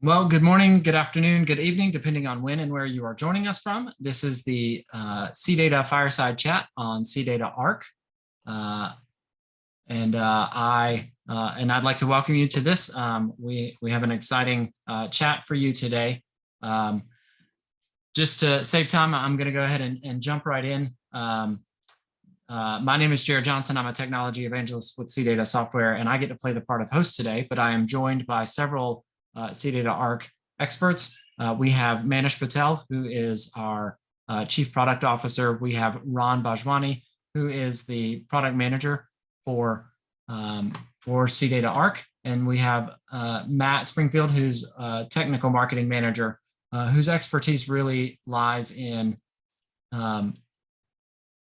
Well, good morning, good afternoon, good evening, depending on when and where you are joining us from. This is the CData Fireside Chat on CData Arc. And I'd like to welcome you to this. We have an exciting chat for you today. Just to save time, I'm going to go ahead and jump right in. My name is Jared Johnson. I'm a technology evangelist with CData Software, and I get to play the part of host today, but I am joined by several CData Arc experts. We have Manish Patel, who is our Chief Product Officer. We have Raunak Bhojwani, who is the Product Manager for CData Arc. And we have Matt Springfield, who's a Technical Marketing Manager, whose expertise really lies in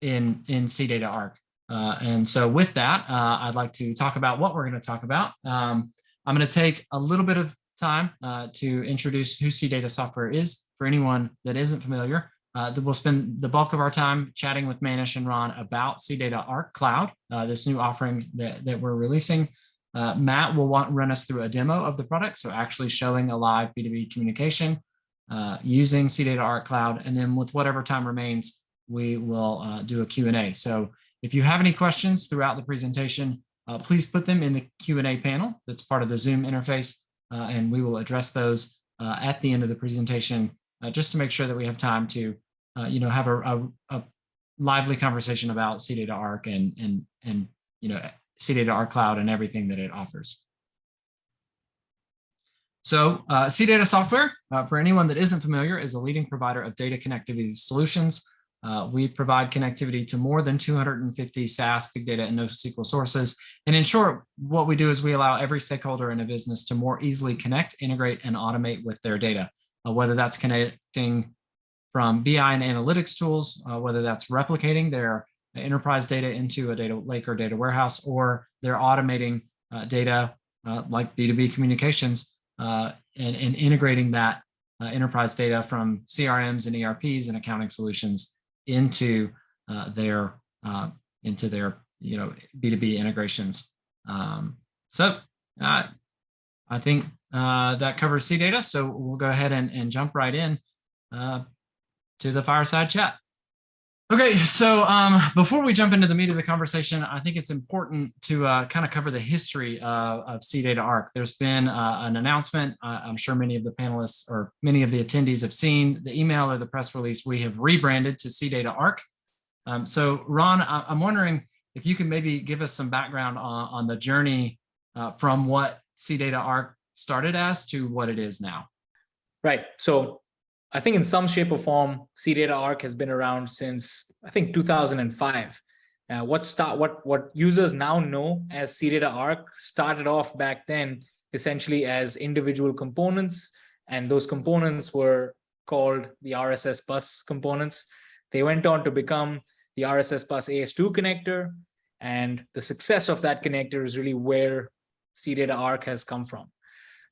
CData Arc. And so with that, I'd like to talk about what we're going to talk about. I'm going to take a little bit of time to introduce who CData Software is for anyone that isn't familiar. We'll spend the bulk of our time chatting with Manish and Ron about CData Arc Cloud, this new offering that we're releasing. Matt will run us through a demo of the product, so actually showing a live B2B communication using CData Arc Cloud. And then with whatever time remains, we will do a Q&A. So if you have any questions throughout the presentation, please put them in the Q&A panel that's part of the Zoom interface. And we will address those at the end of the presentation, just to make sure that we have time to, have a lively conversation about CData Arc and CData Arc Cloud and everything that it offers. So CData Software, for anyone that isn't familiar, is a leading provider of data connectivity solutions. We provide connectivity to more than 250 SaaS, big data, and NoSQL sources. And in short, what we do is we allow every stakeholder in a business to more easily connect, integrate, and automate with their data, whether that's connecting from BI and analytics tools, whether that's replicating their enterprise data into a data lake or data warehouse, or they're automating data like B2B communications and integrating that enterprise data from CRMs and ERPs and accounting solutions into their B2B integrations. So I think that covers CData. So we'll go ahead and jump right in to the fireside chat. Okay, so before we jump into the meat of the conversation, I think it's important to kind of cover the history of CData Arc. There's been an announcement. I'm sure many of the panelists or many of the attendees have seen the email or the press release. We have rebranded to CData Arc. So Ron, I'm wondering if you can maybe give us some background on the journey from what CData Arc started as to what it is now. Right. So I think in some shape or form, CData Arc has been around since, I think, 2005. What users now know as CData Arc started off back then essentially as individual components, and those components were called the RSS bus components. They went on to become the RSS bus AS2 connector, and the success of that connector is really where CData Arc has come from.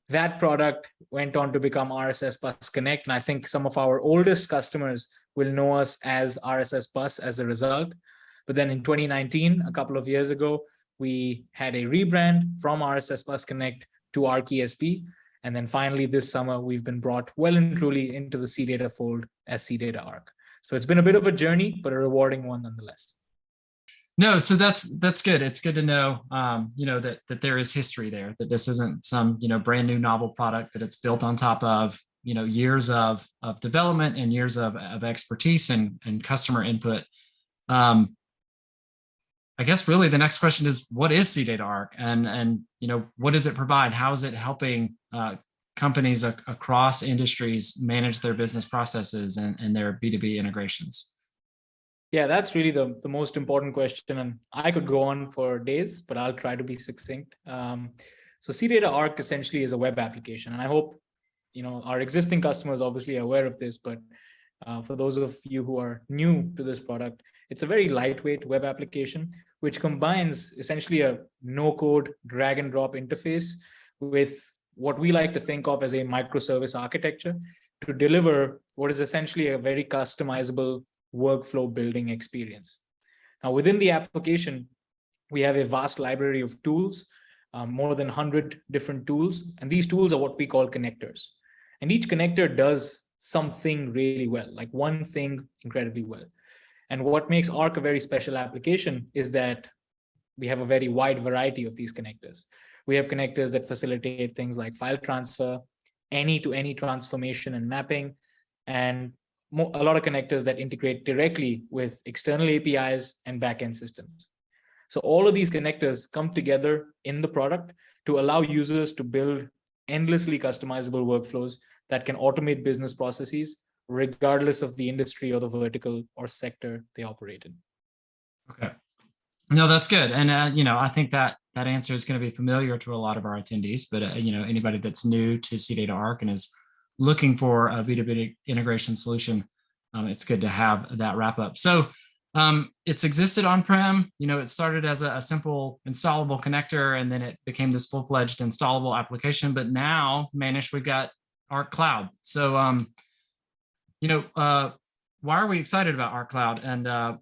That product went on to become RSS Bus Connect, and I think some of our oldest customers will know us as RSS Bus as a result. But then in 2019, a couple of years ago, we had a rebrand from RSS Bus Connect to Arc ESB. And then finally this summer, we've been brought well and truly into the CData fold as CData Arc. So it's been a bit of a journey, but a rewarding one nonetheless. No, so that's good. It's good to know, that there is history there, that this isn't some, brand new novel product, that it's built on top of, years of development and years of expertise and customer input. I guess really the next question is, what is CData Arc and what does it provide? How is it helping companies across industries manage their business processes and their B2B integrations? Yeah, that's really the most important question. And I could go on for days, but I'll try to be succinct. So CData Arc essentially is a web application. And I hope, our existing customers obviously are aware of this, but for those of you who are new to this product, it's a very lightweight web application, which combines essentially a no-code drag and drop interface with what we like to think of as a microservice architecture to deliver what is essentially a very customizable workflow building experience. Now, within the application, we have a vast library of tools, more than 100 different tools. And these tools are what we call connectors. And each connector does something really well, like one thing incredibly well. And what makes Arc a very special application is that we have a very wide variety of these connectors. We have connectors that facilitate things like file transfer, any-to-any transformation and mapping, and a lot of connectors that integrate directly with external APIs and backend systems. So all of these connectors come together in the product to allow users to build endlessly customizable workflows that can automate business processes, regardless of the industry or the vertical or sector they operate in. Okay. No, that's good. And, I think that answer is going to be familiar to a lot of our attendees, but, anybody that's new to CData Arc and is looking for a B2B integration solution, it's good to have that wrap up. So it's existed on-prem, it started as a simple installable connector, and then it became this full-fledged installable application. But now, Manish, we've got Arc Cloud. So, why are we excited about Arc Cloud? And,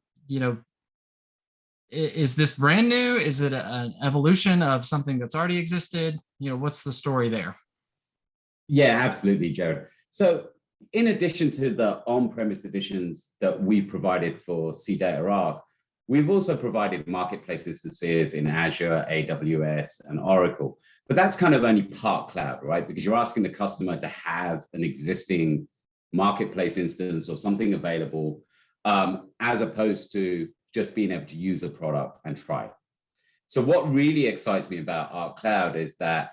is this brand new? Is it an evolution of something that's already existed? What's the story there? Yeah, absolutely, Jared. So in addition to the on-premise editions that we've provided for CData Arc, we've also provided marketplace instances in Azure, AWS, and Oracle. But that's kind of only part cloud, right? Because you're asking the customer to have an existing marketplace instance or something available, as opposed to just being able to use a product and try it. So what really excites me about Arc Cloud is that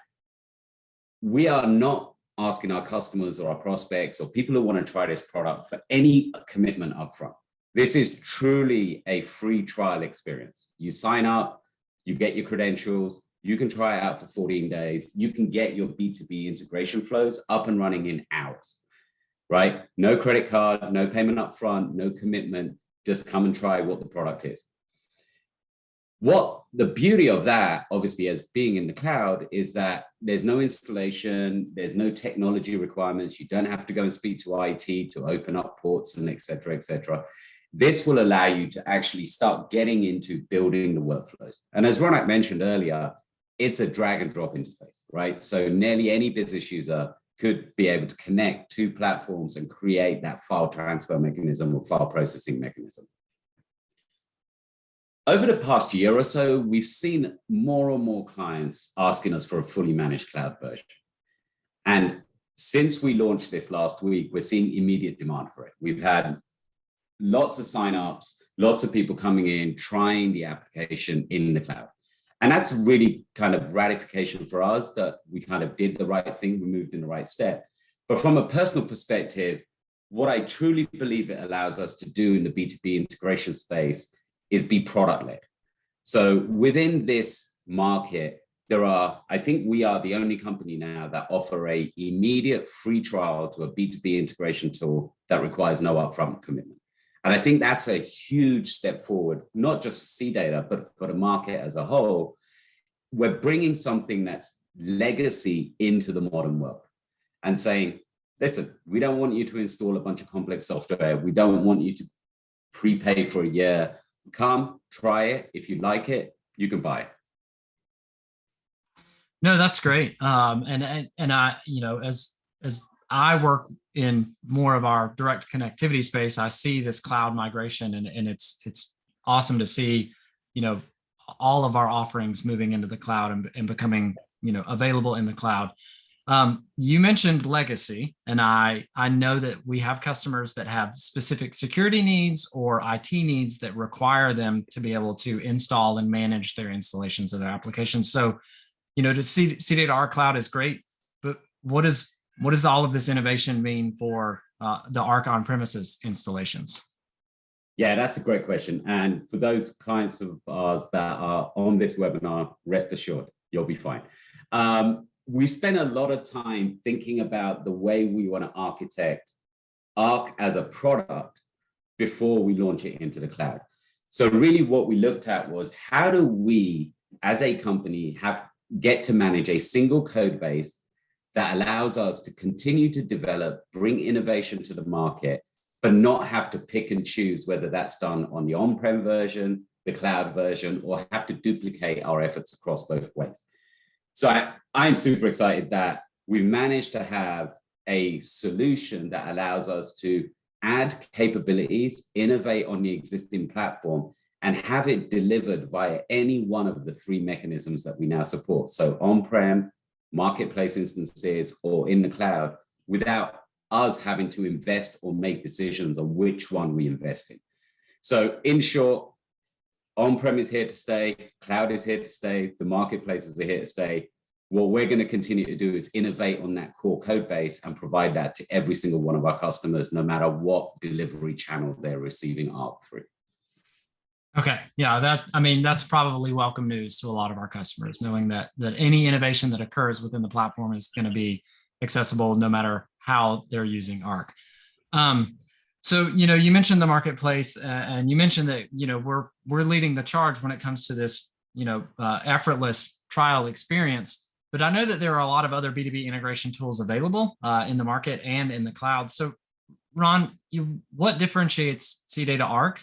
we are not asking our customers or our prospects or people who want to try this product for any commitment upfront. This is truly a free trial experience. You sign up, you get your credentials, you can try it out for 14 days. You can get your B2B integration flows up and running in hours, right? No credit card, no payment upfront, no commitment. Just come and try what the product is. What the beauty of that, obviously, as being in the cloud, is that there's no installation, there's no technology requirements. You don't have to go and speak to IT to open up ports and et cetera, et cetera. This will allow you to actually start getting into building the workflows. And as Raunak mentioned earlier, it's a drag and drop interface, right? So nearly any business user could be able to connect to platforms and create that file transfer mechanism or file processing mechanism. Over the past year or so, we've seen more and more clients asking us for a fully managed cloud version. And since we launched this last week, we're seeing immediate demand for it. We've had lots of signups, lots of people coming in, trying the application in the cloud. And that's really kind of gratification for us that we kind of did the right thing, we moved in the right step. But from a personal perspective, what I truly believe it allows us to do in the B2B integration space is be product-led. So within this market, I think we are the only company now that offer an immediate free trial to a B2B integration tool that requires no upfront commitment. And I think that's a huge step forward, not just for CData, but for the market as a whole. We're bringing something that's legacy into the modern world and saying, listen, we don't want you to install a bunch of complex software. We don't want you to prepay for a year. Come, try it. If you like it, you can buy it. No, that's great. And I, as I work in more of our direct connectivity space, I see this cloud migration, and it's awesome to see, all of our offerings moving into the cloud and becoming, available in the cloud. You mentioned legacy, and I know that we have customers that have specific security needs or IT needs that require them to be able to install and manage their installations of their applications. So, to see CData Arc Cloud is great, but what does all of this innovation mean for the Arc on-premises installations? Yeah, that's a great question. And for those clients of ours that are on this webinar, rest assured, you'll be fine. We spent a lot of time thinking about the way we want to architect Arc as a product before we launch it into the cloud. So really what we looked at was, how do we as a company get to manage a single code base that allows us to continue to develop, bring innovation to the market, but not have to pick and choose whether that's done on the on-prem version, the cloud version, or have to duplicate our efforts across both ways. So I'm super excited that we've managed to have a solution that allows us to add capabilities, innovate on the existing platform, and have it delivered via any one of the three mechanisms that we now support. So on-prem, marketplace instances, or in the cloud, without us having to invest or make decisions on which one we invest in. So in short, on-prem is here to stay, cloud is here to stay, the marketplaces are here to stay. What we're going to continue to do is innovate on that core code base and provide that to every single one of our customers, no matter what delivery channel they're receiving Arc through. Okay, yeah, that's probably welcome news to a lot of our customers, knowing that any innovation that occurs within the platform is going to be accessible no matter how they're using Arc. So, you mentioned the marketplace, and you mentioned that, we're leading the charge when it comes to this, effortless trial experience. But I know that there are a lot of other B2B integration tools available in the market and in the cloud. So, Ron, what differentiates CData Arc,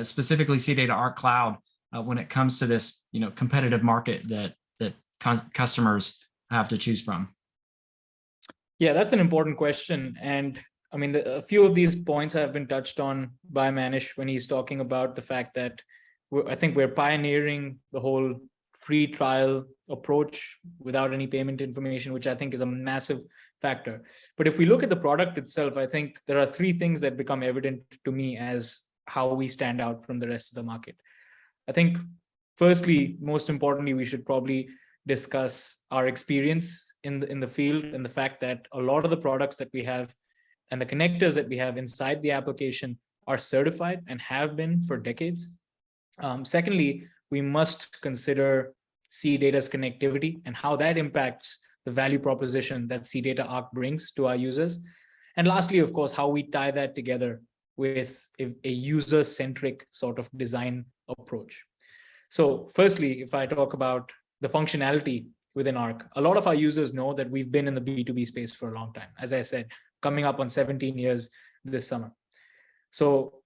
specifically CData Arc Cloud, when it comes to this, competitive market that customers have to choose from? Yeah, that's an important question. And I mean, a few of these points have been touched on by Manish when he's talking about the fact that I think we're pioneering the whole free trial approach without any payment information, which I think is a massive factor. But if we look at the product itself, I think there are three things that become evident to me as how we stand out from the rest of the market. I think, firstly, most importantly, we should probably discuss our experience in the field and the fact that a lot of the products that we have and the connectors that we have inside the application are certified and have been for decades. Secondly, we must consider CData's connectivity and how that impacts the value proposition that CData Arc brings to our users. And lastly, of course, how we tie that together with a user-centric sort of design approach. So firstly, if I talk about the functionality within Arc, a lot of our users know that we've been in the B2B space for a long time. As I said, coming up on 17 years this summer. So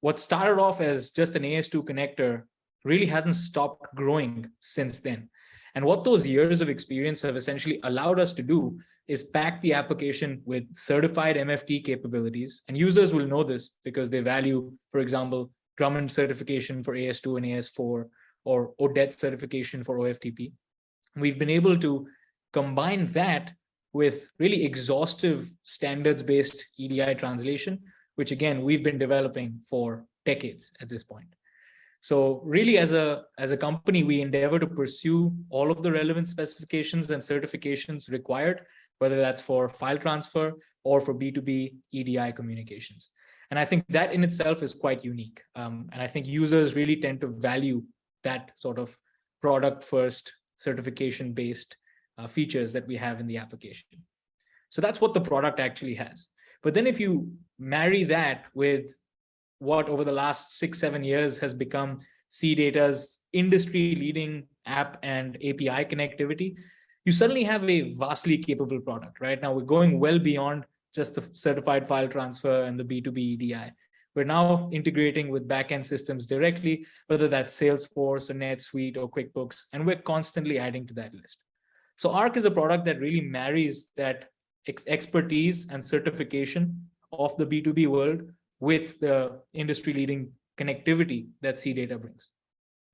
what started off as just an AS2 connector really hasn't stopped growing since then. And what those years of experience have essentially allowed us to do is pack the application with certified MFT capabilities. And users will know this because they value, for example, Drummond certification for AS2 and AS4, or ODET certification for OFTP. We've been able to combine that with really exhaustive standards-based EDI translation, which again, we've been developing for decades at this point. So really, as a company, we endeavor to pursue all of the relevant specifications and certifications required, whether that's for file transfer or for B2B EDI communications. And I think that in itself is quite unique. And I think users really tend to value that sort of product-first certification-based features that we have in the application. So that's what the product actually has. But then if you marry that with what over the last 6-7 years has become CData's industry-leading app and API connectivity, you suddenly have a vastly capable product. Right now, we're going well beyond just the certified file transfer and the B2B EDI. We're now integrating with backend systems directly, whether that's Salesforce or NetSuite or QuickBooks, and we're constantly adding to that list. So Arc is a product that really marries that expertise and certification of the B2B world with the industry-leading connectivity that CData brings.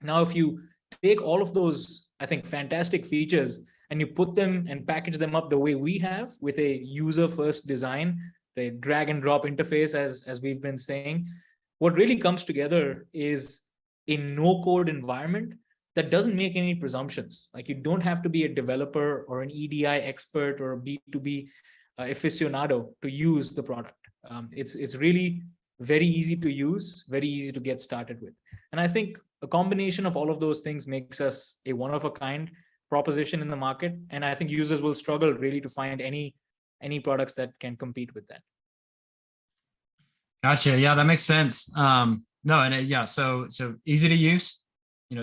Now, if you take all of those, I think, fantastic features and you put them and package them up the way we have with a user-first design, the drag and drop interface, as we've been saying, what really comes together is a no-code environment that doesn't make any presumptions. Like, you don't have to be a developer or an EDI expert or a B2B aficionado to use the product. It's really very easy to use, very easy to get started with. And I think a combination of all of those things makes us a one-of-a-kind proposition in the market. And I think users will struggle really to find any products that can compete with that. Gotcha. Yeah, that makes sense. So easy to use,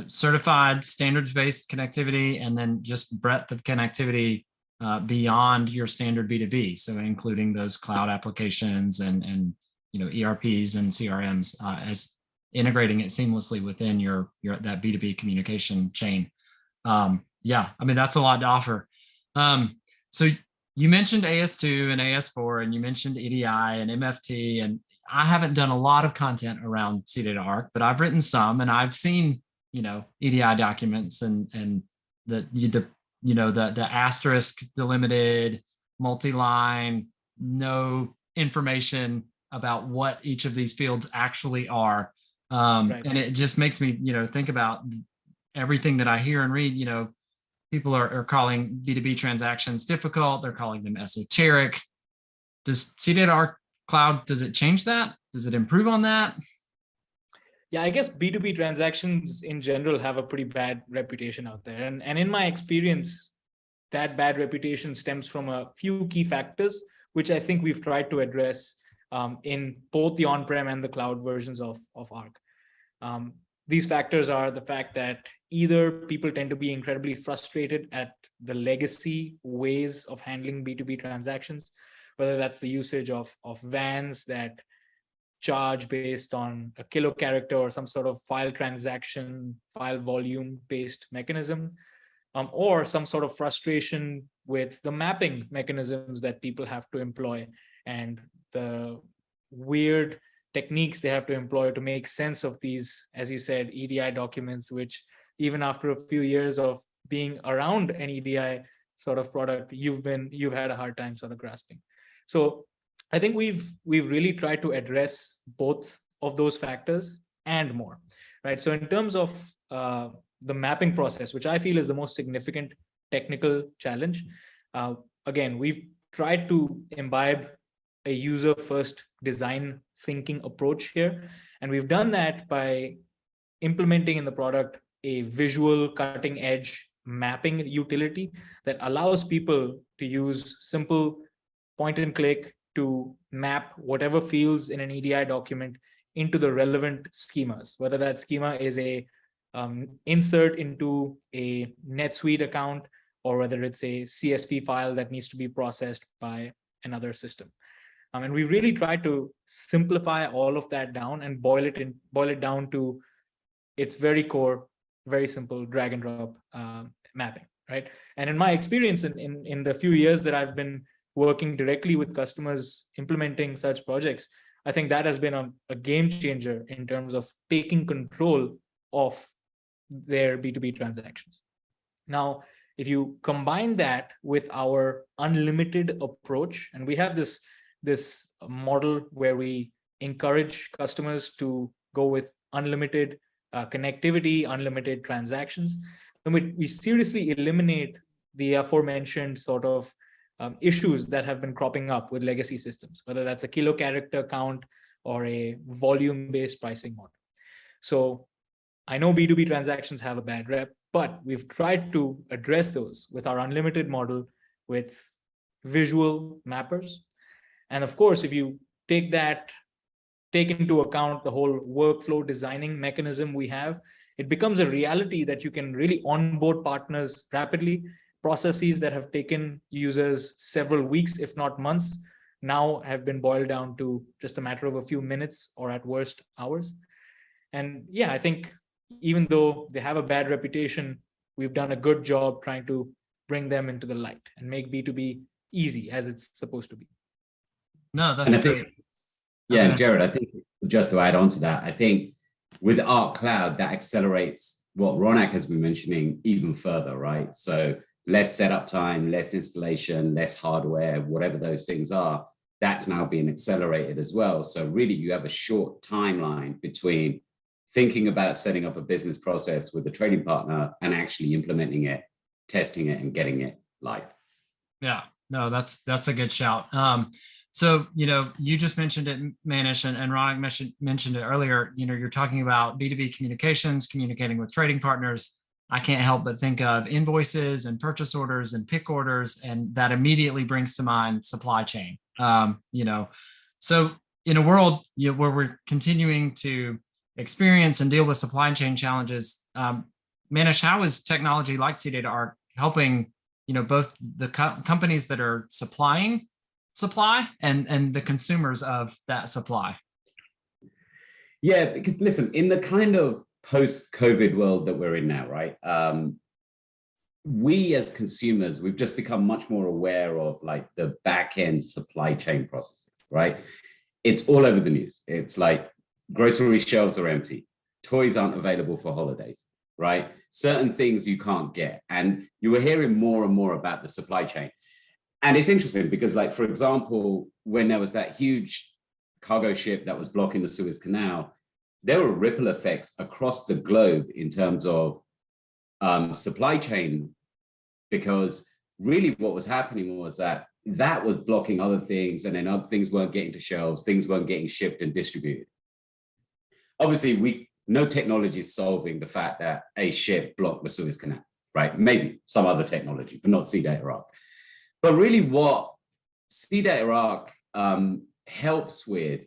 certified standards-based connectivity, and then just breadth of connectivity beyond your standard B2B. So including those cloud applications and ERPs and CRMs, as integrating it seamlessly within your that B2B communication chain. That's a lot to offer. So you mentioned AS2 and AS4, and you mentioned EDI and MFT, and I haven't done a lot of content around CData Arc, but I've written some, and I've seen, EDI documents and the asterisk delimited, multi-line, no information about what each of these fields actually are. Right. And it just makes me, think about everything that I hear and read. People are calling B2B transactions difficult. They're calling them esoteric. Does CData Arc Cloud, does it change that? Does it improve on that? Yeah, I guess B2B transactions in general have a pretty bad reputation out there. And in my experience, that bad reputation stems from a few key factors, which I think we've tried to address in both the on-prem and the cloud versions of Arc. These factors are the fact that either people tend to be incredibly frustrated at the legacy ways of handling B2B transactions, whether that's the usage of vans that charge based on a kilo character or some sort of file transaction, file volume based mechanism, or some sort of frustration with the mapping mechanisms that people have to employ and the weird techniques they have to employ to make sense of these, as you said, EDI documents, which even after a few years of being around an EDI sort of product, you've had a hard time sort of grasping. So I think we've really tried to address both of those factors and more, right? So in terms of the mapping process, which I feel is the most significant technical challenge, again, we've tried to imbibe a user-first design thinking approach here. And we've done that by implementing in the product a visual cutting-edge mapping utility that allows people to use simple point and click to map whatever fields in an EDI document into the relevant schemas, whether that schema is a insert into a NetSuite account, or whether it's a CSV file that needs to be processed by another system. And we really tried to simplify all of that down and boil it down to its very core, very simple drag and drop mapping, right? And in my experience, in the few years that I've been working directly with customers implementing such projects, I think that has been a game changer in terms of taking control of their B2B transactions. Now, if you combine that with our unlimited approach, and we have this model where we encourage customers to go with unlimited connectivity, unlimited transactions, then we seriously eliminate the aforementioned sort of issues that have been cropping up with legacy systems, whether that's a kilo character count or a volume-based pricing model. So I know B2B transactions have a bad rep, but we've tried to address those with our unlimited model with visual mappers. And of course, if you take into account the whole workflow designing mechanism we have, it becomes a reality that you can really onboard partners rapidly. Processes that have taken users several weeks, if not months, now have been boiled down to just a matter of a few minutes or at worst hours. And yeah, I think even though they have a bad reputation, we've done a good job trying to bring them into the light and make B2B easy as it's supposed to be. No, that's great. Yeah, Okay. Jared, I think just to add on to that, I think with Arc Cloud, that accelerates what Raunak has been mentioning even further, right? So less setup time, less installation, less hardware, whatever those things are, that's now being accelerated as well. So really you have a short timeline between thinking about setting up a business process with a trading partner and actually implementing it, testing it, and getting it live. Yeah, no, that's a good shout. So, you just mentioned it, Manish, and Raunak mentioned it earlier. You're talking about B2B communications, communicating with trading partners. I can't help but think of invoices and purchase orders and pick orders, and that immediately brings to mind supply chain. So in a world where we're continuing to experience and deal with supply chain challenges, Manish, how is technology like CData Arc helping, both the companies that are supplying supply and the consumers of that supply? Yeah, because listen, in the kind of post-COVID world that we're in now, right? we as consumers, we've just become much more aware of like the back end supply chain processes, right? It's all over the news. It's like grocery shelves are empty, toys aren't available for holidays, right? Certain things you can't get. And you were hearing more and more about the supply chain. And it's interesting because, like, for example, when there was that huge cargo ship that was blocking the Suez Canal, there were ripple effects across the globe in terms of supply chain, because really what was happening was that was blocking other things, and then other things weren't getting to shelves, things weren't getting shipped and distributed. Obviously, no technology is solving the fact that a ship blocked the Suez Canal, right? Maybe some other technology, but not CData Arc. But really what CData Arc helps with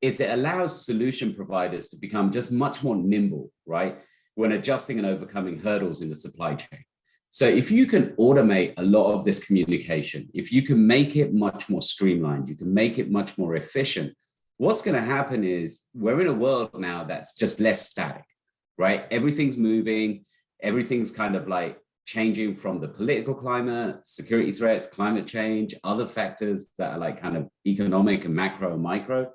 is it allows solution providers to become just much more nimble, right? When adjusting and overcoming hurdles in the supply chain. So if you can automate a lot of this communication, if you can make it much more streamlined, you can make it much more efficient, what's going to happen is we're in a world now that's just less static, right? Everything's moving, everything's kind of like changing from the political climate, security threats, climate change, other factors that are like kind of economic and macro and micro.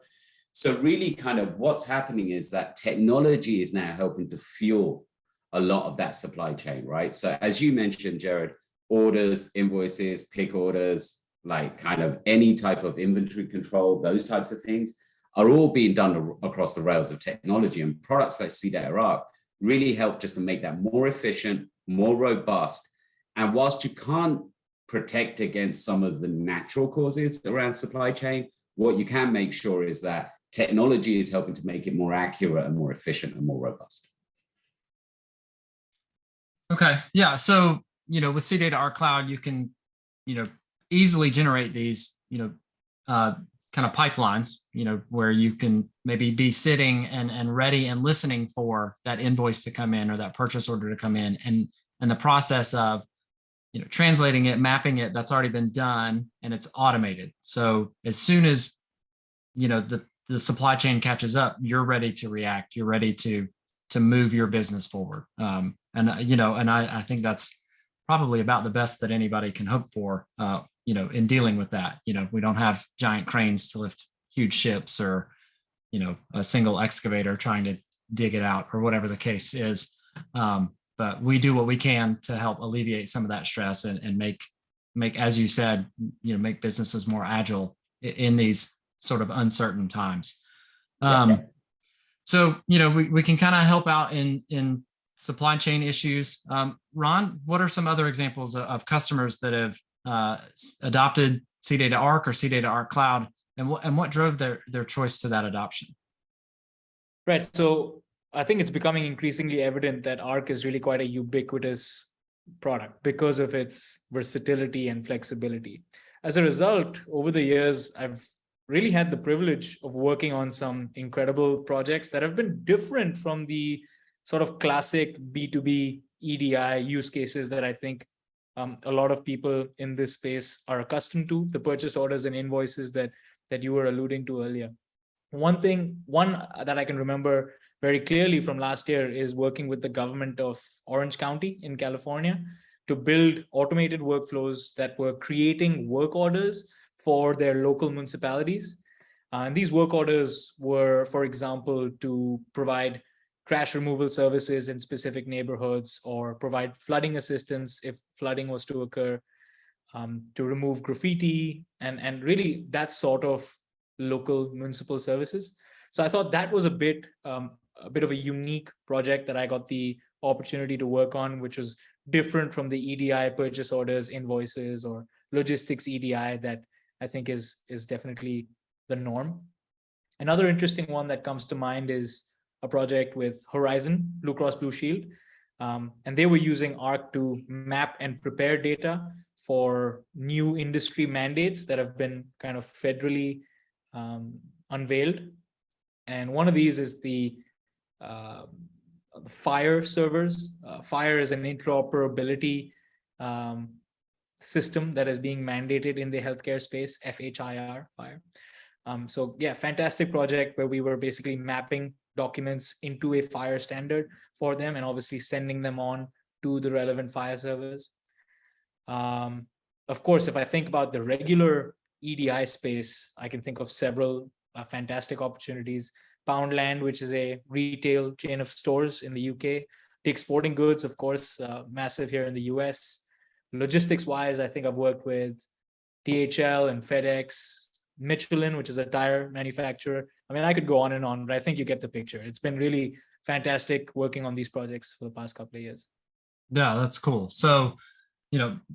So really kind of what's happening is that technology is now helping to fuel a lot of that supply chain, right? So as you mentioned, Jared, orders, invoices, pick orders, like kind of any type of inventory control, those types of things are all being done across the rails of technology, and products like CData Arc really help just to make that more efficient, more robust. And whilst you can't protect against some of the natural causes around supply chain, what you can make sure is that technology is helping to make it more accurate and more efficient and more robust. Okay. Yeah. So, with CData Arc Cloud, you can, easily generate these, kind of pipelines, where you can maybe be sitting and ready and listening for that invoice to come in or that purchase order to come in, and the process of, translating it, mapping it, that's already been done and it's automated. So as soon as, the supply chain catches up, you're ready to react. You're ready to move your business forward. And I think that's probably about the best that anybody can hope for, in dealing with that. We don't have giant cranes to lift huge ships, or, a single excavator trying to dig it out, or whatever the case is. But we do what we can to help alleviate some of that stress and make, as you said, make businesses more agile in these sort of uncertain times. So, we can kind of help out in supply chain issues. Ron, what are some other examples of customers that have adopted CData Arc or CData Arc Cloud, and what drove their choice to that adoption? Right. So I think it's becoming increasingly evident that Arc is really quite a ubiquitous product because of its versatility and flexibility. As a result, over the years, I've really had the privilege of working on some incredible projects that have been different from the sort of classic B2B EDI use cases that I think a lot of people in this space are accustomed to, the purchase orders and invoices that you were alluding to earlier. One that I can remember very clearly from last year is working with the government of Orange County in California to build automated workflows that were creating work orders for their local municipalities. And these work orders were, for example, to provide trash removal services in specific neighborhoods, or provide flooding assistance if flooding was to occur, to remove graffiti, and really that sort of local municipal services. So I thought that was a bit of a unique project that I got the opportunity to work on, which was different from the EDI purchase orders, invoices, or logistics EDI that I think is definitely the norm. Another interesting one that comes to mind is a project with Horizon, Blue Cross Blue Shield. And they were using Arc to map and prepare data for new industry mandates that have been kind of federally unveiled. And one of these is the FHIR servers. FHIR is an interoperability system that is being mandated in the healthcare space, FHIR, FHIR. So yeah, fantastic project where we were basically mapping documents into a FHIR standard for them, and obviously sending them on to the relevant file servers. Of course, if I think about the regular EDI space, I can think of several fantastic opportunities. Poundland, which is a retail chain of stores in the UK. Dick's Sporting Goods, of course, massive here in the US. Logistics-wise, I think I've worked with DHL and FedEx, Michelin, which is a tire manufacturer. I mean, I could go on and on, but I think you get the picture. It's been really fantastic working on these projects for the past couple of years. Yeah, that's cool. So,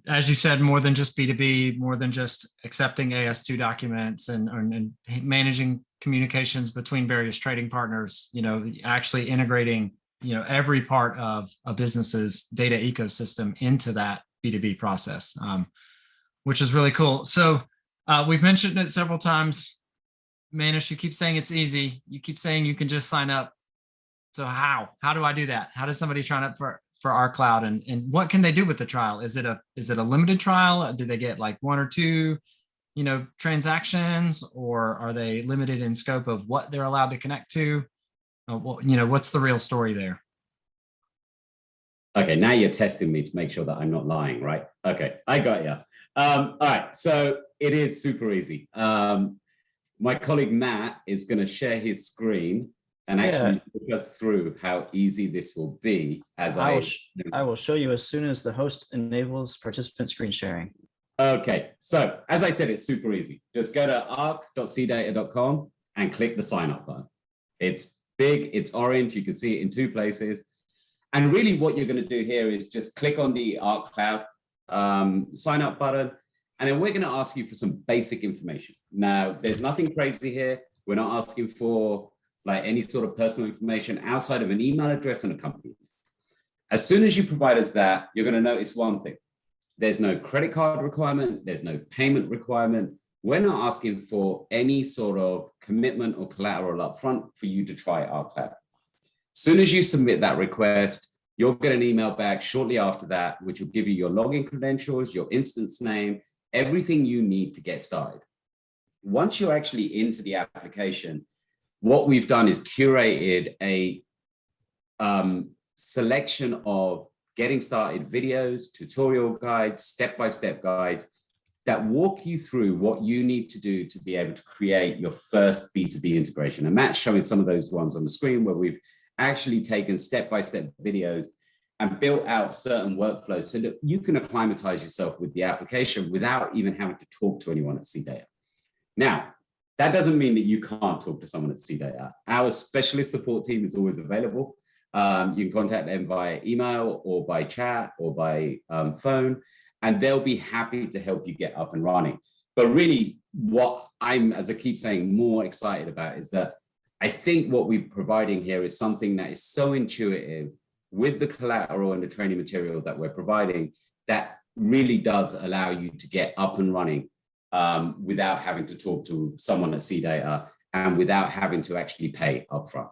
as you said, more than just B2B, more than just accepting AS2 documents and managing communications between various trading partners, actually integrating, every part of a business's data ecosystem into that B2B process, which is really cool. So we've mentioned it several times. Manish, you keep saying it's easy. You keep saying you can just sign up. So how do I do that? How does somebody sign up for Arc Cloud, and what can they do with the trial? Is it a limited trial? Do they get like 1 or 2, transactions, or are they limited in scope of what they're allowed to connect to? What's the real story there? Okay, now you're testing me to make sure that I'm not lying, right? Okay, I got you. All right, so it is super easy. My colleague Matt is going to share his screen and actually take us through how easy this will be. As I will show you as soon as the host enables participant screen sharing. Okay, so as I said, it's super easy. Just go to arc.cdata.com and click the sign up button. It's big, it's orange, you can see it in 2 places. And really what you're going to do here is just click on the Arc Cloud sign up button, and then we're going to ask you for some basic information. Now, there's nothing crazy here. We're not asking for like any sort of personal information outside of an email address and a company. As soon as you provide us that, you're going to notice one thing. There's no credit card requirement. There's no payment requirement. We're not asking for any sort of commitment or collateral upfront for you to try Arc Cloud. As soon as you submit that request, you'll get an email back shortly after that, which will give you your login credentials, your instance name, everything you need to get started. Once you're actually into the application, what we've done is curated a selection of getting started videos, tutorial guides, step-by-step guides that walk you through what you need to do to be able to create your first B2B integration. And Matt's showing some of those ones on the screen where we've actually taken step-by-step videos and built out certain workflows so that you can acclimatize yourself with the application without even having to talk to anyone at CData. Now, that doesn't mean that you can't talk to someone at CData. Our specialist support team is always available. You can contact them via email or by chat or by phone, and they'll be happy to help you get up and running. But really, what I'm, as I keep saying, more excited about is that I think what we're providing here is something that is so intuitive with the collateral and the training material that we're providing that really does allow you to get up and running without having to talk to someone at CData and without having to actually pay upfront.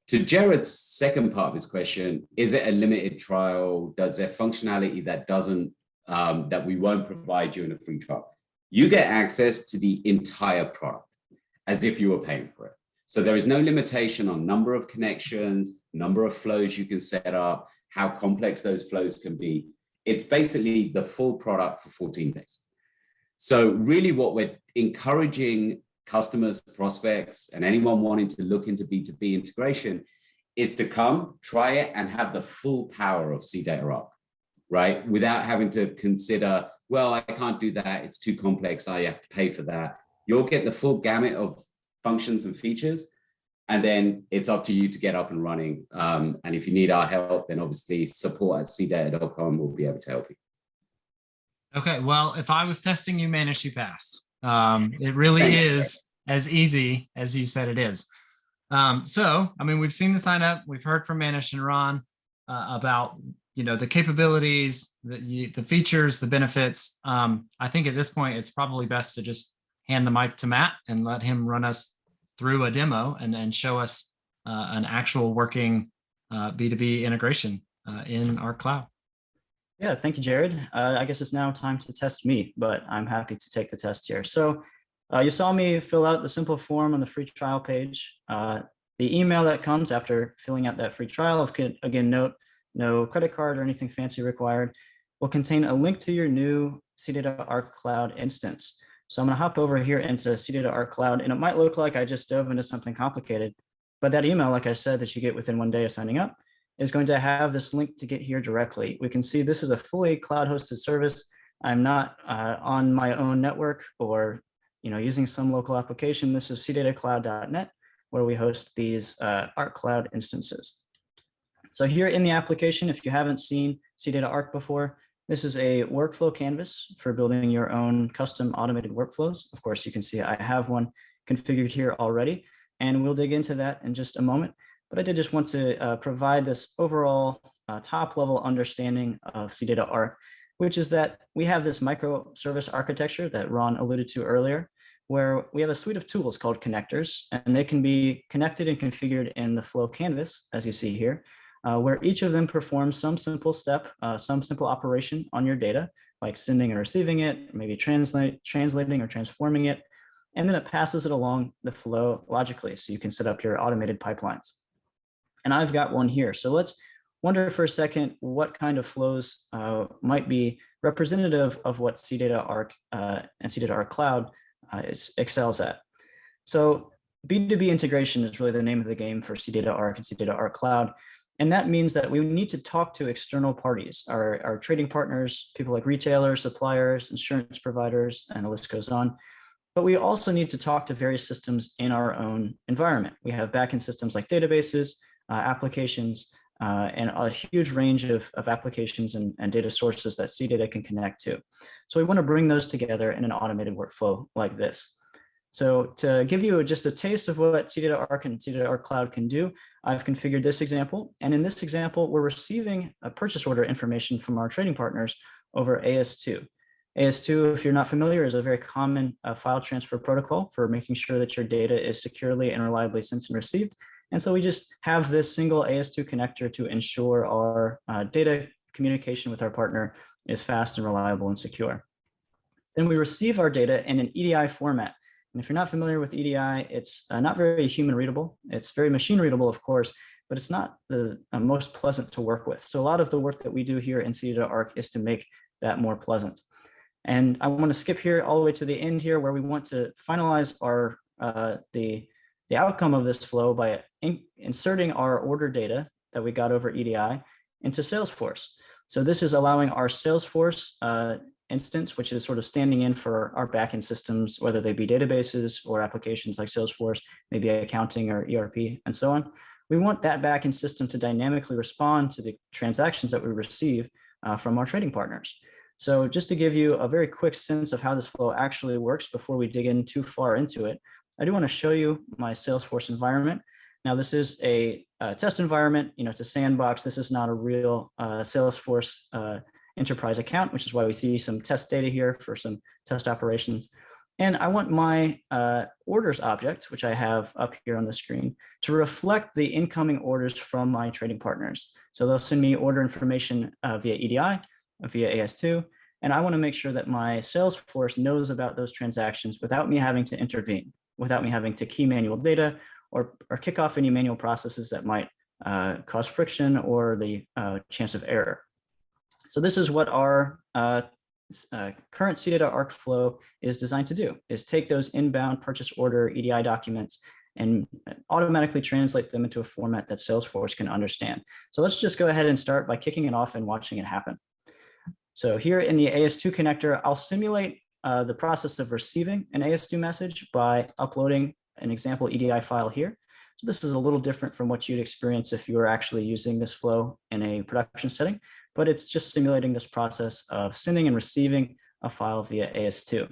To Jared's second part of his question, is it a limited trial? Does there functionality that doesn't, that we won't provide you in a free trial? You get access to the entire product as if you were paying for it. So there is no limitation on number of connections, number of flows you can set up, how complex those flows can be. It's basically the full product for 14 days. So really what we're encouraging customers, prospects, and anyone wanting to look into B2B integration is to come, try it, and have the full power of CData Arc, right? Without having to consider, well, I can't do that, it's too complex, I have to pay for that. You'll get the full gamut of functions and features, and then it's up to you to get up and running. And if you need our help, then obviously support@cdata.com will be able to help you. Okay, well, if I was testing you, Manish, you passed. It really is as easy as you said it is. So, I mean, we've seen the sign up. We've heard from Manish and Ron about, the capabilities, the features, the benefits. I think at this point, it's probably best to just hand the mic to Matt and let him run us through a demo and show us an actual working B2B integration in our cloud. Yeah, thank you, Jared. I guess it's now time to test me, but I'm happy to take the test here. So you saw me fill out the simple form on the free trial page. The email that comes after filling out that free trial, again, note no credit card or anything fancy required, will contain a link to your new CData Arc Cloud instance. So I'm going to hop over here into CData Arc Cloud, and it might look like I just dove into something complicated, but that email, like I said, that you get within 1 day of signing up is going to have this link to get here directly. We can see this is a fully cloud hosted service. I'm not on my own network or using some local application. This is cdatacloud.net, where we host these Arc Cloud instances. So here in the application, if you haven't seen CData Arc before, this is a workflow canvas for building your own custom automated workflows. Of course, you can see I have one configured here already, and we'll dig into that in just a moment. But I did just want to provide this overall top level understanding of CData Arc, which is that we have this microservice architecture that Ron alluded to earlier, where we have a suite of tools called connectors, and they can be connected and configured in the flow canvas, as you see here, where each of them performs some simple step, some simple operation on your data, like sending and receiving it, maybe translating or transforming it, and then it passes it along the flow logically, so you can set up your automated pipelines. And I've got one here. So let's wonder for a second what kind of flows might be representative of what CData Arc and CData Arc Cloud excels at. So B2B integration is really the name of the game for CData Arc and CData Arc Cloud. And that means that we need to talk to external parties, our trading partners, people like retailers, suppliers, insurance providers, and the list goes on. But we also need to talk to various systems in our own environment. We have backend systems like databases, applications, and a huge range of applications and data sources that CData can connect to. So we want to bring those together in an automated workflow like this. So to give you just a taste of what CData Arc and CData Arc Cloud can do, I've configured this example. And in this example, we're receiving a purchase order information from our trading partners over AS2. AS2, if you're not familiar, is a very common file transfer protocol for making sure that your data is securely and reliably sent and received. And so we just have this single AS2 connector to ensure our data communication with our partner is fast and reliable and secure. Then we receive our data in an EDI format. And if you're not familiar with EDI, it's not very human readable. It's very machine readable, of course, but it's not the most pleasant to work with. So a lot of the work that we do here in CData Arc is to make that more pleasant. And I want to skip here all the way to the end here, where we want to finalize our the outcome of this flow by inserting our order data that we got over EDI into Salesforce. So this is allowing our Salesforce instance, which is sort of standing in for our backend systems, whether they be databases or applications like Salesforce, maybe accounting or ERP and so on. We want that backend system to dynamically respond to the transactions that we receive from our trading partners. So just to give you a very quick sense of how this flow actually works before we dig in too far into it, I do want to show you my Salesforce environment. Now, this is a test environment. It's a sandbox. This is not a real Salesforce enterprise account, which is why we see some test data here for some test operations. And I want my orders object, which I have up here on the screen, to reflect the incoming orders from my trading partners. So they'll send me order information via EDI, via AS2, and I want to make sure that my Salesforce knows about those transactions without me having to intervene, without me having to key manual data or kick off any manual processes that might cause friction or the chance of error. So this is what our current CData Arc flow is designed to do, is take those inbound purchase order EDI documents and automatically translate them into a format that Salesforce can understand. So let's just go ahead and start by kicking it off and watching it happen. So here in the AS2 connector, I'll simulate the process of receiving an AS2 message by uploading an example EDI file here. So this is a little different from what you'd experience if you were actually using this flow in a production setting, but it's just simulating this process of sending and receiving a file via AS2.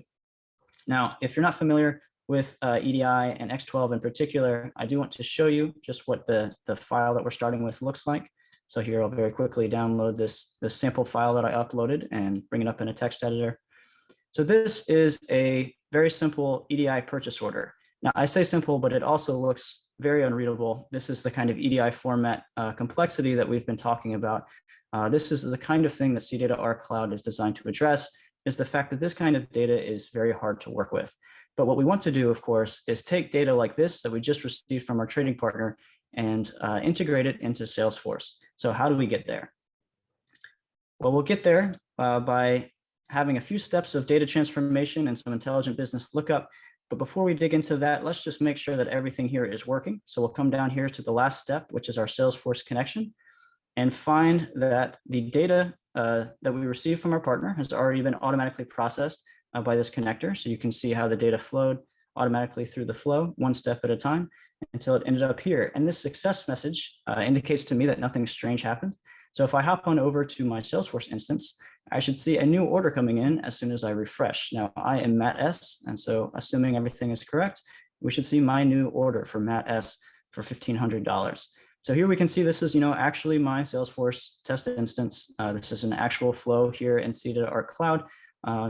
Now, if you're not familiar with EDI and X12 in particular, I do want to show you just what the file that we're starting with looks like. So here I'll very quickly download this sample file that I uploaded and bring it up in a text editor. So this is a very simple EDI purchase order. Now I say simple, but it also looks very unreadable. This is the kind of EDI format complexity that we've been talking about. This is the kind of thing that CData Arc Cloud is designed to address, is the fact that this kind of data is very hard to work with. But what we want to do, of course, is take data like this that we just received from our trading partner and integrate it into Salesforce. So how do we get there? Well, we'll get there by having a few steps of data transformation and some intelligent business lookup. But before we dig into that, let's just make sure that everything here is working. So we'll come down here to the last step, which is our Salesforce connection, and find that the data that we received from our partner has already been automatically processed by this connector. So you can see how the data flowed automatically through the flow, one step at a time, until it ended up here. And this success message indicates to me that nothing strange happened. So if I hop on over to my Salesforce instance, I should see a new order coming in as soon as I refresh. Now I am Matt S. And so assuming everything is correct, we should see my new order for Matt S for $1,500. So here we can see this is, actually my Salesforce test instance. This is an actual flow here in CData Arc Cloud.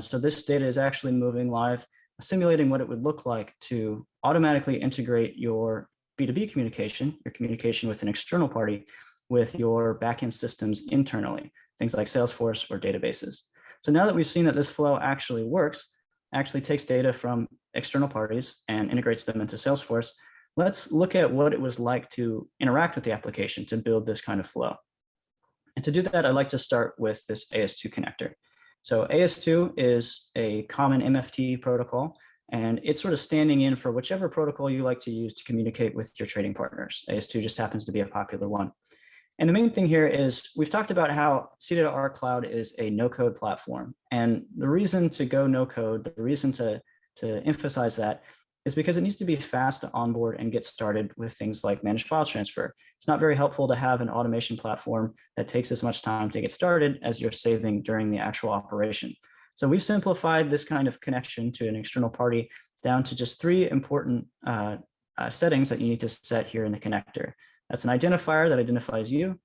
So this data is actually moving live, simulating what it would look like to automatically integrate your B2B communication, your communication with an external party, with your backend systems internally, things like Salesforce or databases. So now that we've seen that this flow actually works, actually takes data from external parties and integrates them into Salesforce, let's look at what it was like to interact with the application to build this kind of flow. And to do that, I'd like to start with this AS2 connector. So AS2 is a common MFT protocol, and it's sort of standing in for whichever protocol you like to use to communicate with your trading partners. AS2 just happens to be a popular one. And the main thing here is we've talked about how CData Arc Cloud is a no-code platform. And the reason to go no-code, the reason to emphasize that is because it needs to be fast to onboard and get started with things like managed file transfer. It's not very helpful to have an automation platform that takes as much time to get started as you're saving during the actual operation. So we've simplified this kind of connection to an external party down to just 3 important settings that you need to set here in the connector. That's an identifier that identifies you,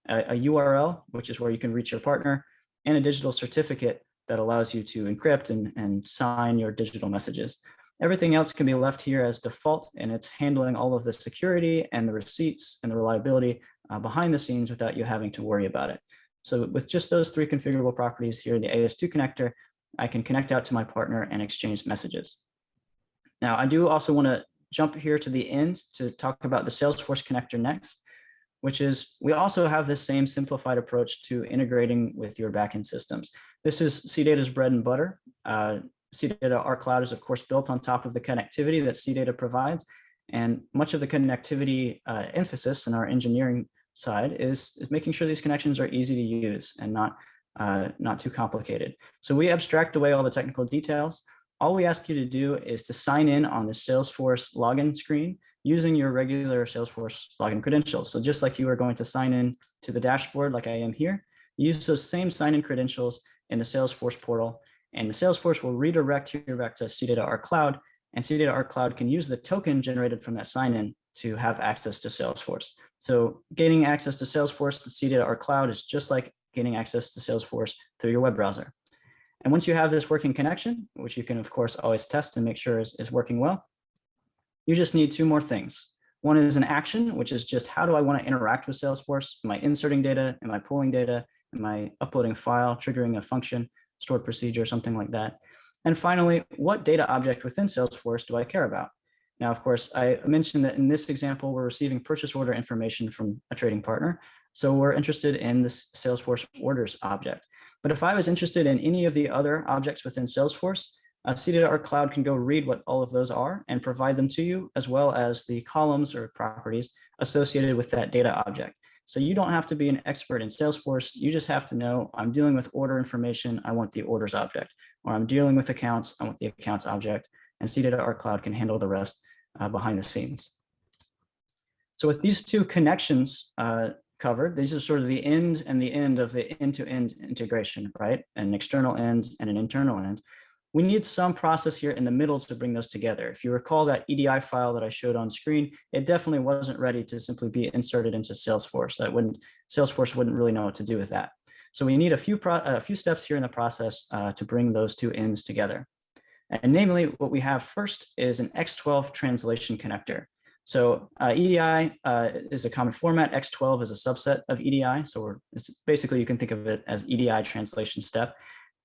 a URL, which is where you can reach your partner, and a digital certificate that allows you to encrypt and sign your digital messages. Everything else can be left here as default, and it's handling all of the security and the receipts and the reliability behind the scenes without you having to worry about it. So with just those 3 configurable properties here in the AS2 connector, I can connect out to my partner and exchange messages. Now, I do also want to jump here to the end to talk about the Salesforce connector next, which is we also have this same simplified approach to integrating with your backend systems. This is CData's bread and butter. CData Arc Cloud is, of course, built on top of the connectivity that CData provides. And much of the connectivity emphasis in our engineering side is making sure these connections are easy to use and not too complicated. So we abstract away all the technical details. All we ask you to do is to sign in on the Salesforce login screen using your regular Salesforce login credentials. So just like you are going to sign in to the dashboard like I am here, use those same sign-in credentials in the Salesforce portal, and the Salesforce will redirect you back to CData Arc Cloud, and CData Arc Cloud can use the token generated from that sign-in to have access to Salesforce. So gaining access to Salesforce to CData Arc Cloud is just like gaining access to Salesforce through your web browser. And once you have this working connection, which you can, of course, always test and make sure is working well, you just need 2 more things. One is an action, which is just how do I want to interact with Salesforce? Am I inserting data? Am I pulling data? Am I uploading a file, triggering a function, stored procedure, something like that? And finally, what data object within Salesforce do I care about? Now, of course, I mentioned that in this example, we're receiving purchase order information from a trading partner. So we're interested in this Salesforce orders object. But if I was interested in any of the other objects within Salesforce, CData Arc Cloud can go read what all of those are and provide them to you, as well as the columns or properties associated with that data object. So you don't have to be an expert in Salesforce. You just have to know I'm dealing with order information. I want the orders object, or I'm dealing with accounts. I want the accounts object, and CData Arc Cloud can handle the rest behind the scenes. So with these 2 connections covered, these are sort of the end and the end of the end-to-end integration, right? An external end and an internal end. We need some process here in the middle to bring those together. If you recall that EDI file that I showed on screen, it definitely wasn't ready to simply be inserted into Salesforce. Salesforce wouldn't really know what to do with that. So we need a few steps here in the process to bring those 2 ends together. And namely, what we have first is an X12 translation connector. So EDI is a common format. X12 is a subset of EDI. So it's basically, you can think of it as EDI translation step.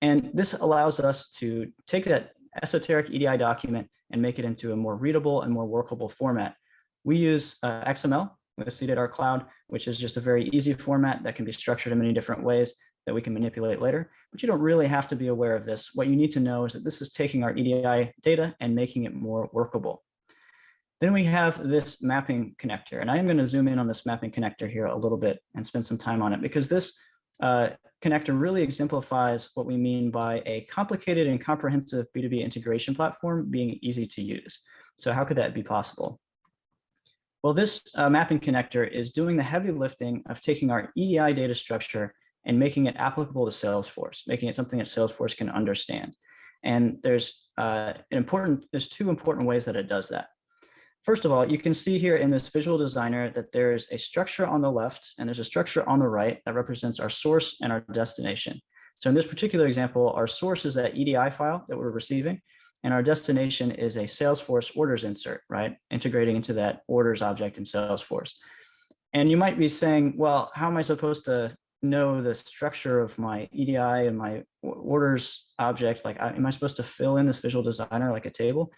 And this allows us to take that esoteric EDI document and make it into a more readable and more workable format. We use XML with CData Arc Cloud, which is just a very easy format that can be structured in many different ways. that we can manipulate later, but you don't really have to be aware of this. What you need to know is that this is taking our EDI data and making it more workable. Then we have this mapping connector, and I am going to zoom in on this mapping connector here a little bit and spend some time on it, because this connector really exemplifies what we mean by a complicated and comprehensive B2B integration platform being easy to use. So how could that be possible? Well, this mapping connector is doing the heavy lifting of taking our EDI data structure and making it applicable to Salesforce, making it something that Salesforce can understand. And there's two important ways that it does that. First of all, you can see here in this visual designer that there's a structure on the left and there's a structure on the right that represents our source and our destination. So in this particular example, our source is that EDI file that we're receiving, and our destination is a Salesforce orders insert, right? Integrating into that orders object in Salesforce. And you might be saying, well, how am I supposed to know the structure of my EDI and my orders object? Like, am I supposed to fill in this visual designer like a table?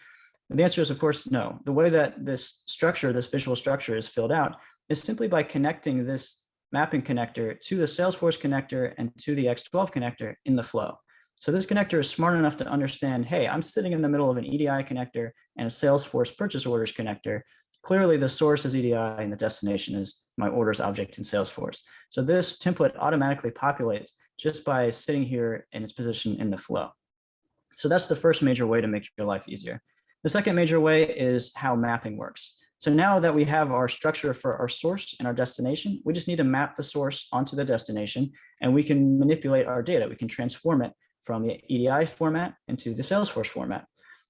And the answer is, of course, no. The way that this structure, this visual structure is filled out is simply by connecting this mapping connector to the Salesforce connector and to the X12 connector in the flow. So this connector is smart enough to understand, hey, I'm sitting in the middle of an EDI connector and a Salesforce purchase orders connector. Clearly the source is EDI and the destination is my orders object in Salesforce. So this template automatically populates just by sitting here in its position in the flow. So that's the first major way to make your life easier. The second major way is how mapping works. So now that we have our structure for our source and our destination, we just need to map the source onto the destination, and we can manipulate our data. We can transform it from the EDI format into the Salesforce format.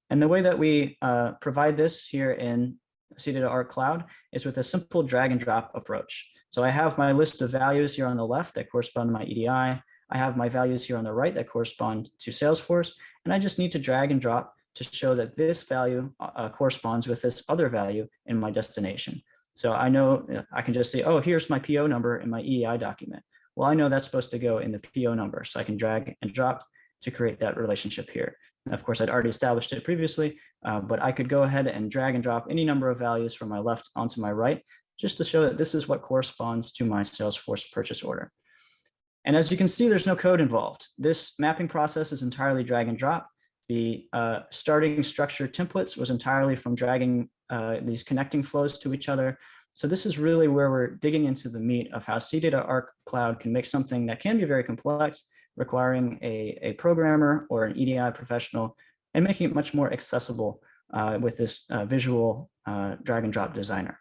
And the way that we provide this here in CData Arc Cloud is with a simple drag and drop approach. So I have my list of values here on the left that correspond to my EDI. I have my values here on the right that correspond to Salesforce, and I just need to drag and drop to show that this value corresponds with this other value in my destination. So I know I can just say, oh, here's my PO number in my EDI document. Well, I know that's supposed to go in the PO number, so I can drag and drop to create that relationship here. And of course, I'd already established it previously, but I could go ahead and drag and drop any number of values from my left onto my right, just to show that this is what corresponds to my Salesforce purchase order. And as you can see, there's no code involved. This mapping process is entirely drag and drop. The starting structure templates was entirely from dragging these connecting flows to each other. So this is really where we're digging into the meat of how CData Arc Cloud can make something that can be very complex, requiring a programmer or an EDI professional, and making it much more accessible with this visual drag and drop designer.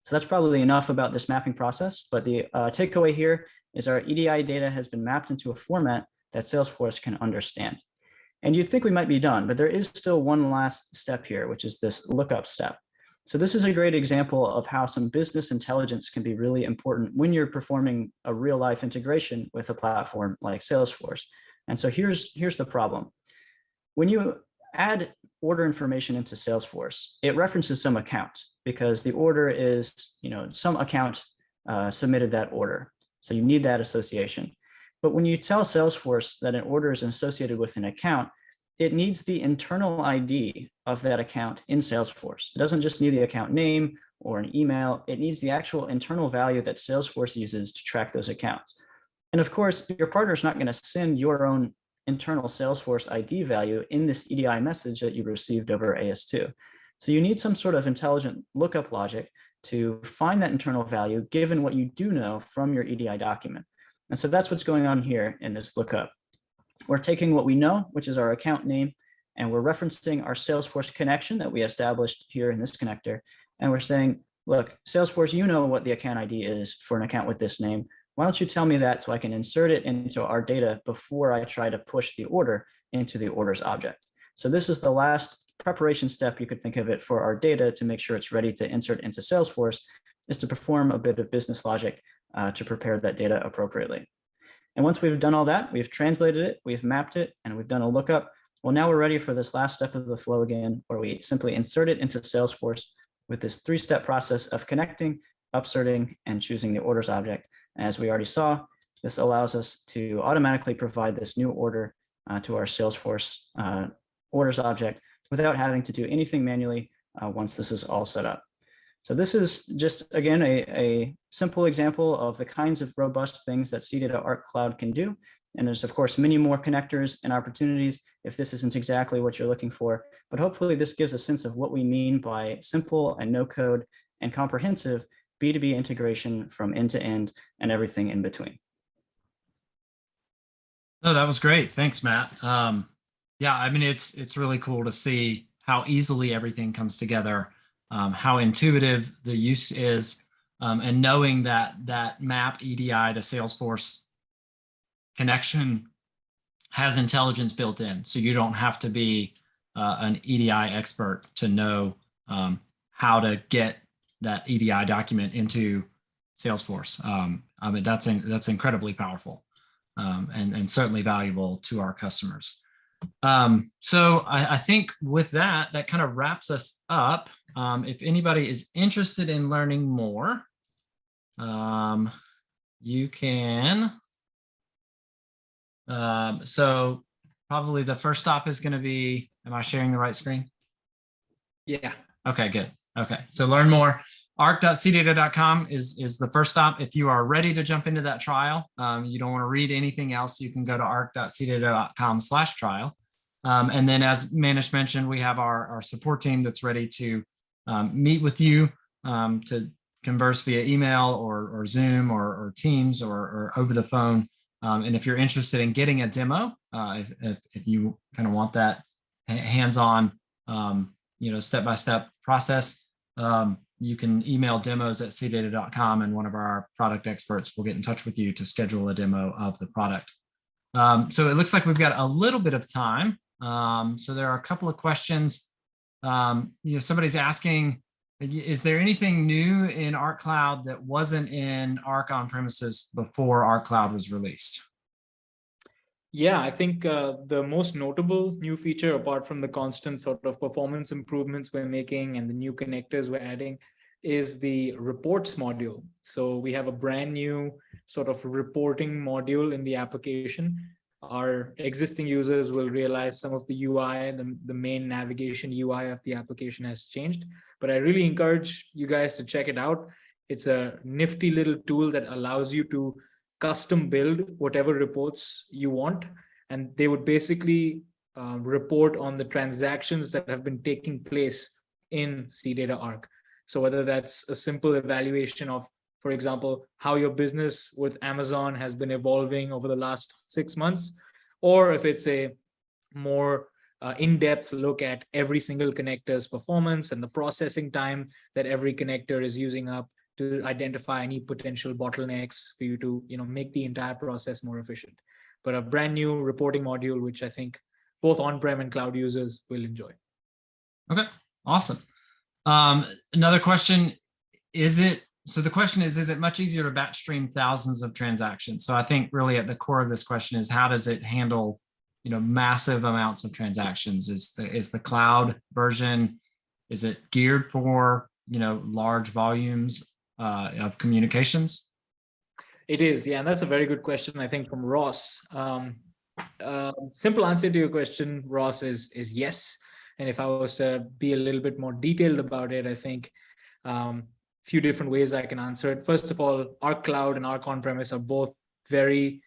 So that's probably enough about this mapping process, but the takeaway here is our EDI data has been mapped into a format that Salesforce can understand. And you'd think we might be done, but there is still one last step here, which is this lookup step. So this is a great example of how some business intelligence can be really important when you're performing a real life integration with a platform like Salesforce. And so here's the problem. When you add order information into Salesforce, it references some account because the order is, some account submitted that order. So you need that association. But when you tell Salesforce that an order is associated with an account, it needs the internal ID of that account in Salesforce. It doesn't just need the account name or an email. It needs the actual internal value that Salesforce uses to track those accounts. And of course, your partner is not going to send your own internal Salesforce ID value in this EDI message that you received over AS2. So you need some sort of intelligent lookup logic to find that internal value given what you do know from your EDI document. And so that's what's going on here in this lookup. We're taking what we know, which is our account name, and we're referencing our Salesforce connection that we established here in this connector. And we're saying, look, Salesforce, you know what the account ID is for an account with this name. Why don't you tell me that so I can insert it into our data before I try to push the order into the orders object. So this is the last preparation step, you could think of it, for our data to make sure it's ready to insert into Salesforce, is to perform a bit of business logic to prepare that data appropriately. And once we've done all that, we've translated it, we've mapped it, and we've done a lookup. Well, now we're ready for this last step of the flow again, where we simply insert it into Salesforce with this three-step process of connecting, upserting, and choosing the orders object. And as we already saw, this allows us to automatically provide this new order to our Salesforce orders object without having to do anything manually once this is all set up. So this is just, again, a simple example of the kinds of robust things that CData Arc Cloud can do. And there's, of course, many more connectors and opportunities if this isn't exactly what you're looking for. But hopefully this gives a sense of what we mean by simple and no code and comprehensive B2B integration from end to end and everything in between. No, that was great. Thanks, Matt. Yeah, I mean, it's really cool to see how easily everything comes together, how intuitive the use is, and knowing that map EDI to Salesforce connection has intelligence built in. So you don't have to be an EDI expert to know how to get that EDI document into Salesforce. I mean, that's incredibly powerful and certainly valuable to our customers. So I think with that kind of wraps us up. If anybody is interested in learning more, you can. So probably the first stop is going to be, am I sharing the right screen? Yeah. Okay, good. Okay, so learn more. arc.cdata.com is the first stop. If you are ready to jump into that trial, you don't want to read anything else, you can go to arc.cdata.com/trial. And then as Manish mentioned, we have our support team that's ready to meet with you to converse via email or Zoom or Teams or over the phone. And if you're interested in getting a demo, if you kind of want that hands-on, step-by-step process, you can email demos@cdata.com and one of our product experts will get in touch with you to schedule a demo of the product. So it looks like we've got a little bit of time. So there are a couple of questions. Somebody's asking, is there anything new in Arc Cloud that wasn't in Arc on-premises before Arc Cloud was released? Yeah, I think the most notable new feature, apart from the constant sort of performance improvements we're making and the new connectors we're adding, is the reports module. So we have a brand new sort of reporting module in the application. Our existing users will realize some of the UI, the main navigation UI of the application has changed. But I really encourage you guys to check it out. It's a nifty little tool that allows you to custom build whatever reports you want. And they would basically report on the transactions that have been taking place in CData Arc. So whether that's a simple evaluation of, for example, how your business with Amazon has been evolving over the last 6 months, or if it's a more in-depth look at every single connector's performance and the processing time that every connector is using up to identify any potential bottlenecks for you to make the entire process more efficient. But a brand new reporting module, which I think both on-prem and cloud users will enjoy. Okay, awesome. Another question, so the question is it much easier to batch stream thousands of transactions? So I think really at the core of this question is, how does it handle, massive amounts of transactions? Is the cloud version, is it geared for, large volumes of communications? It is, yeah, and that's a very good question, I think, from Ross. Simple answer to your question, Ross, is yes. And if I was to be a little bit more detailed about it, I think few different ways I can answer it. First of all, Arc Cloud and Arc on-premise are both very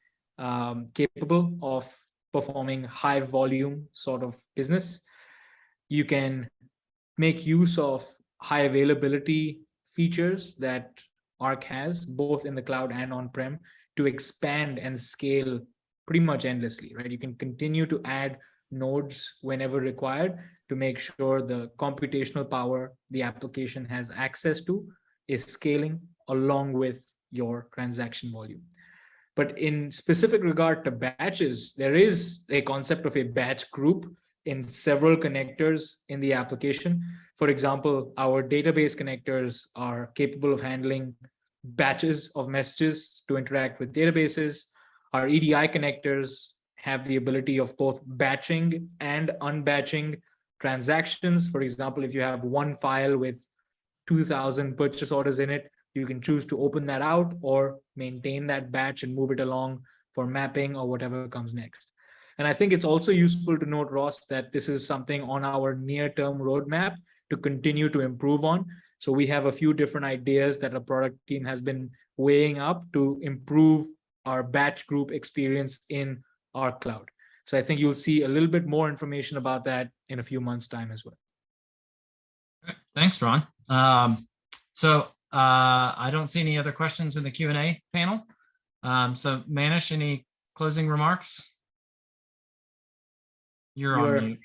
capable of performing high volume sort of business. You can make use of high availability features that Arc has, both in the cloud and on-prem, to expand and scale pretty much endlessly, right? You can continue to add nodes whenever required to make sure the computational power the application has access to is scaling along with your transaction volume. But in specific regard to batches, there is a concept of a batch group in several connectors in the application. For example, our database connectors are capable of handling batches of messages to interact with databases. Our EDI connectors have the ability of both batching and unbatching transactions. For example, if you have one file with 2,000 purchase orders in it, you can choose to open that out or maintain that batch and move it along for mapping or whatever comes next. And I think it's also useful to note, Ross, that this is something on our near-term roadmap to continue to improve on. So we have a few different ideas that our product team has been weighing up to improve our batch group experience in Arc Cloud. So I think you'll see a little bit more information about that in a few months' time as well. Thanks, Ron. I don't see any other questions in the Q&A panel. So Manish, any closing remarks? You're on mute.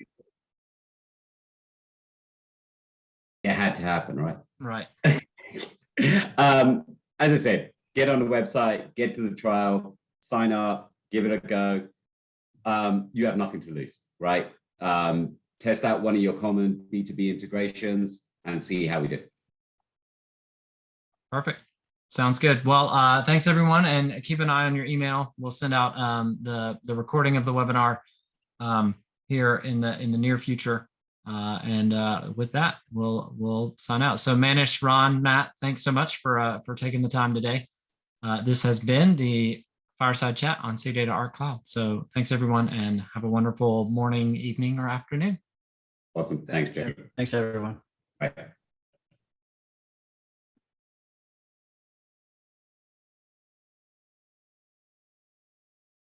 It had to happen, right? Right. As I said, get on the website, get to the trial, sign up, give it a go. You have nothing to lose, right? Test out one of your common B2B integrations and see how we do. Perfect. Sounds good. Well, thanks everyone, and keep an eye on your email. We'll send out the recording of the webinar here in the near future. With that, we'll sign out. So Manish, Ron, Matt, thanks so much for taking the time today. This has been the Fireside Chat on CData Arc Cloud. So thanks everyone, and have a wonderful morning, evening, or afternoon. Awesome. Thanks, Jerry. Thanks, everyone. Bye.